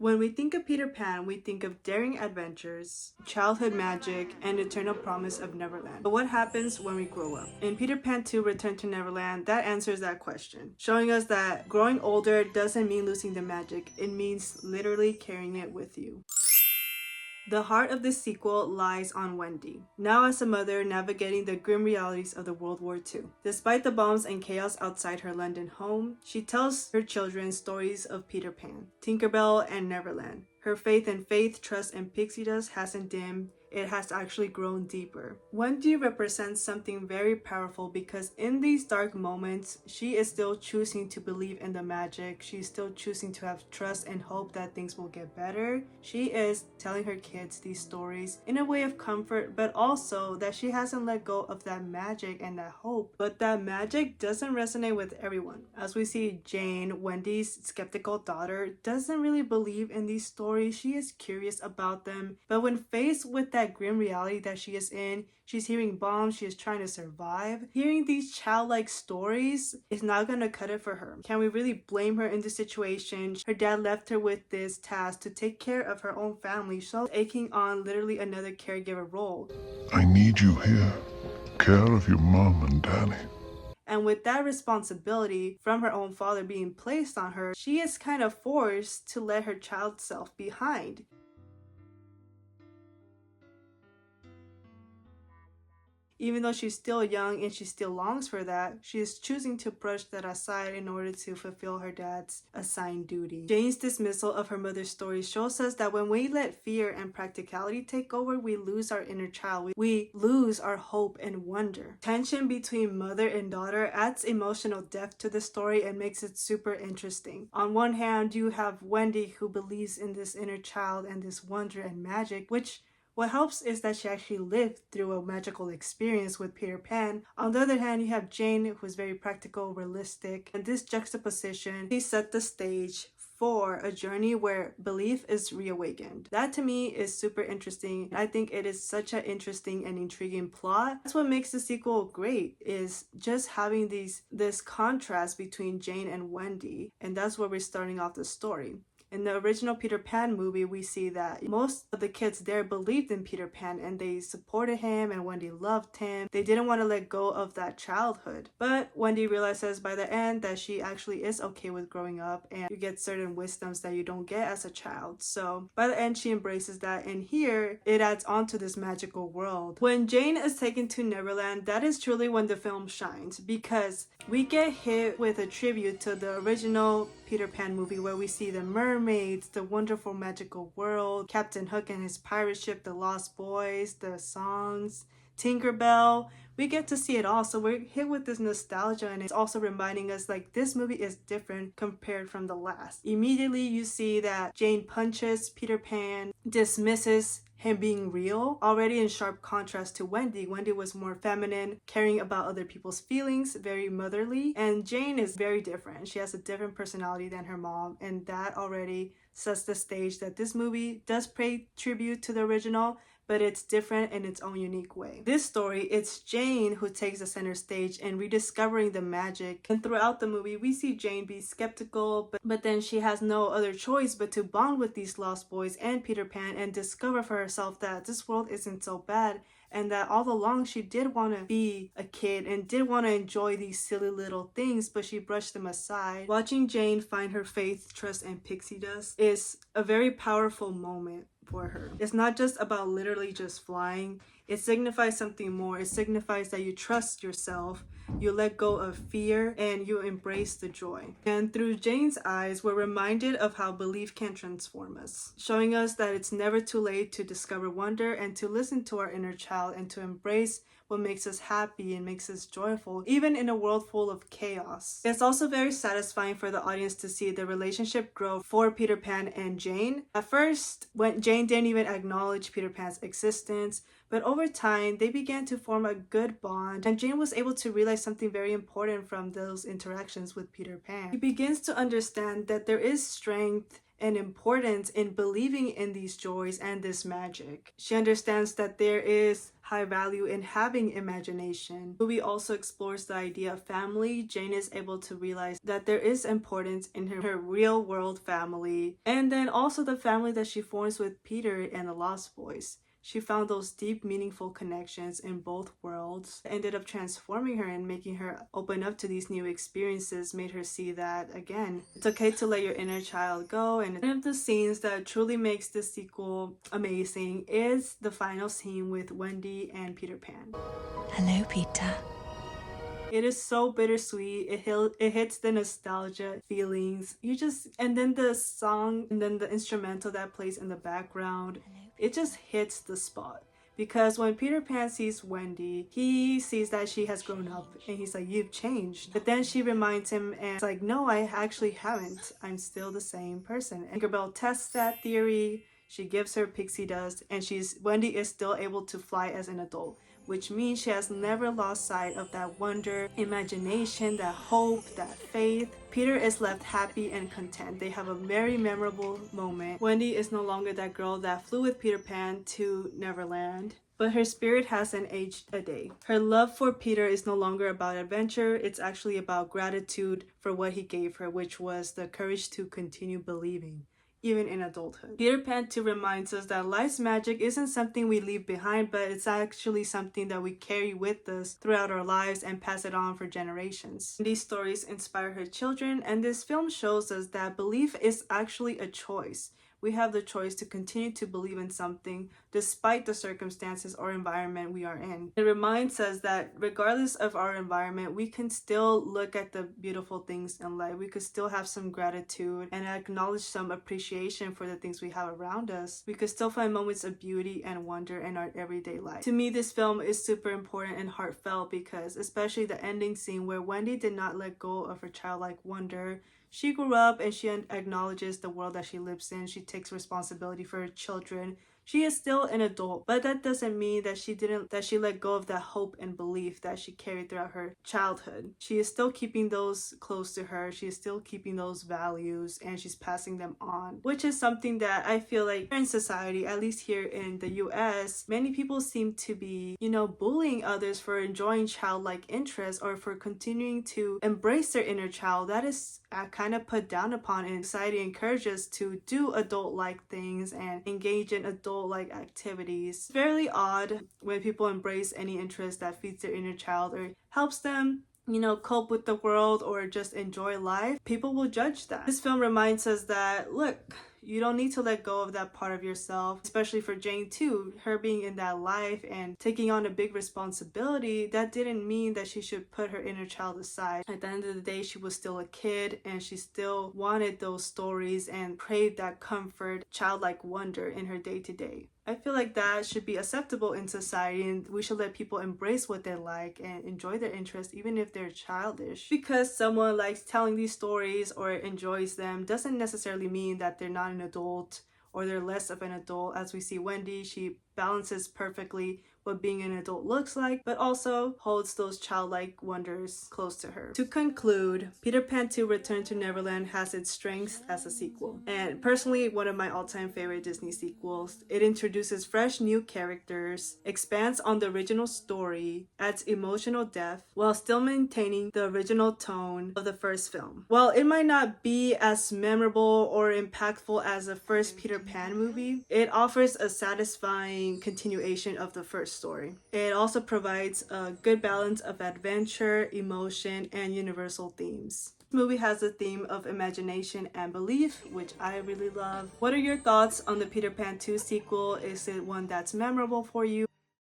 When we think of Peter Pan, we think of daring adventures, childhood magic, and eternal promise of Neverland. But what happens when we grow up? In Peter Pan 2 Return to Neverland, that answers that question, showing us that growing older doesn't mean losing the magic, it means literally carrying it with you. The heart of this sequel lies on Wendy, now as a mother navigating the grim realities of the World War II. Despite the bombs and chaos outside her London home, she tells her children stories of Peter Pan, Tinkerbell, and Neverland. Her faith in faith, trust, and pixie dust hasn't dimmed, it has actually grown deeper. Wendy represents something very powerful because in these dark moments, she is still choosing to believe in the magic. She's still choosing to have trust and hope that things will get better. She is telling her kids these stories in a way of comfort, but also that she hasn't let go of that magic and that hope. But that magic doesn't resonate with everyone. As we see, Jane, Wendy's skeptical daughter, doesn't really believe in these stories. She is curious about them, but when faced with that grim reality that she is in, she's hearing bombs, she is trying to survive. Hearing these childlike stories is not gonna cut it for her. Can we really blame her in this situation? Her dad left her with this task to take care of her own family, so taking on literally another caregiver role. I need you here. Care of your mom and daddy. And with that responsibility from her own father being placed on her, she is kind of forced to let her child self behind. Even though she's still young and she still longs for that, she is choosing to brush that aside in order to fulfill her dad's assigned duty. Jane's dismissal of her mother's story shows us that when we let fear and practicality take over, we lose our inner child. We lose our hope and wonder. Tension between mother and daughter adds emotional depth to the story and makes it super interesting. On one hand, you have Wendy, who believes in this inner child and this wonder and magic, which what helps is that she actually lived through a magical experience with Peter Pan. On the other hand, you have Jane, who's very practical, realistic, and this juxtaposition, he set the stage for a journey where belief is reawakened. That to me is super interesting. I think it is such an interesting and intriguing plot. That's what makes the sequel great, is just having this contrast between Jane and Wendy, and that's where we're starting off the story. In the original Peter Pan movie, we see that most of the kids there believed in Peter Pan and they supported him, and Wendy loved him. They didn't want to let go of that childhood. But Wendy realizes by the end that she actually is okay with growing up and you get certain wisdoms that you don't get as a child. So by the end, she embraces that, and here it adds on to this magical world. When Jane is taken to Neverland, that is truly when the film shines, because we get hit with a tribute to the original Peter Pan movie where we see the mermaids, the wonderful magical world, Captain Hook and his pirate ship, the Lost Boys, the songs, Tinkerbell. We get to see it all, so we're hit with this nostalgia, and it's also reminding us like this movie is different compared from the last. Immediately you see that Jane punches Peter Pan, dismisses him being real, already in sharp contrast to Wendy. Wendy was more feminine, caring about other people's feelings, very motherly, and Jane is very different. She has a different personality than her mom, and that already sets the stage that this movie does pay tribute to the original, but it's different in its own unique way. This story, it's Jane who takes the center stage and rediscovering the magic. And throughout the movie, we see Jane be skeptical, but then she has no other choice but to bond with these Lost Boys and Peter Pan and discover for herself that this world isn't so bad, and that all along she did want to be a kid and did want to enjoy these silly little things, but she brushed them aside. Watching Jane find her faith, trust, and pixie dust is a very powerful moment for her. It's not just about literally just flying. It signifies something more. It signifies that you trust yourself, you let go of fear, and you embrace the joy. And through Jane's eyes, we're reminded of how belief can transform us, showing us that it's never too late to discover wonder and to listen to our inner child and to embrace what makes us happy and makes us joyful, even in a world full of chaos. It's also very satisfying for the audience to see the relationship grow for Peter Pan and Jane. At first, when Jane didn't even acknowledge Peter Pan's existence, but over time, they began to form a good bond, and Jane was able to realize something very important from those interactions with Peter Pan. He begins to understand that there is strength and importance in believing in these joys and this magic. She understands that there is high value in having imagination. The movie also explores the idea of family. Jane is able to realize that there is importance in her real world family, and then also the family that she forms with Peter and the Lost Boys. She found those deep, meaningful connections in both worlds. It ended up transforming her and making her open up to these new experiences, made her see that, again, it's okay to let your inner child go. And one of the scenes that truly makes this sequel amazing is the final scene with Wendy and Peter Pan. Hello, Peter. It is so bittersweet. It hits the nostalgia feelings. And then the song and then the instrumental that plays in the background, it just hits the spot. Because when Peter Pan sees Wendy, he sees that she has grown up and he's like, you've changed. But then she reminds him and it's like, no, I actually haven't. I'm still the same person. And Tinkerbell tests that theory. She gives her pixie dust and Wendy is still able to fly as an adult, which means she has never lost sight of that wonder, imagination, that hope, that faith. Peter is left happy and content. They have a very memorable moment. Wendy is no longer that girl that flew with Peter Pan to Neverland, but her spirit hasn't aged a day. Her love for Peter is no longer about adventure. It's actually about gratitude for what he gave her, which was the courage to continue believing, even in adulthood. Peter Pan 2 reminds us that life's magic isn't something we leave behind, but it's actually something that we carry with us throughout our lives and pass it on for generations. These stories inspire her children, and this film shows us that belief is actually a choice. We have the choice to continue to believe in something despite the circumstances or environment we are in. It reminds us that regardless of our environment, we can still look at the beautiful things in life. We could still have some gratitude and acknowledge some appreciation for the things we have around us. We could still find moments of beauty and wonder in our everyday life. To me, this film is super important and heartfelt because especially the ending scene where Wendy did not let go of her childlike wonder. She grew up and she acknowledges the world that she lives in. She takes responsibility for her children. She is still an adult, but that doesn't mean that she let go of that hope and belief that she carried throughout her childhood. She is still keeping those close to her. She is still keeping those values and she's passing them on, which is something that I feel like in society, at least here in the US, many people seem to be, bullying others for enjoying childlike interests or for continuing to embrace their inner child. That is kind of put down upon, and society encourages to do adult-like things and engage in adult-like activities. It's fairly odd when people embrace any interest that feeds their inner child or helps them cope with the world or just enjoy life. People will judge that. This film reminds us that, look, you don't need to let go of that part of yourself, especially for Jane too. Her being in that life and taking on a big responsibility, that didn't mean that she should put her inner child aside. At the end of the day, she was still a kid and she still wanted those stories and craved that comfort, childlike wonder in her day-to-day. I feel like that should be acceptable in society and we should let people embrace what they like and enjoy their interests even if they're childish. Because someone likes telling these stories or enjoys them doesn't necessarily mean that they're not an adult or they're less of an adult. As we see Wendy, she balances perfectly what being an adult looks like, but also holds those childlike wonders close to her. To conclude, Peter Pan 2 Return to Neverland has its strengths as a sequel, and personally one of my all-time favorite Disney sequels. It introduces fresh new characters, expands on the original story, adds emotional depth, while still maintaining the original tone of the first film. While it might not be as memorable or impactful as the first Peter Pan movie, it offers a satisfying continuation of the first story. It also provides a good balance of adventure, emotion, and universal themes. This movie has a theme of imagination and belief, which I really love. What are your thoughts on the Peter Pan 2 sequel? Is it one that's memorable for you?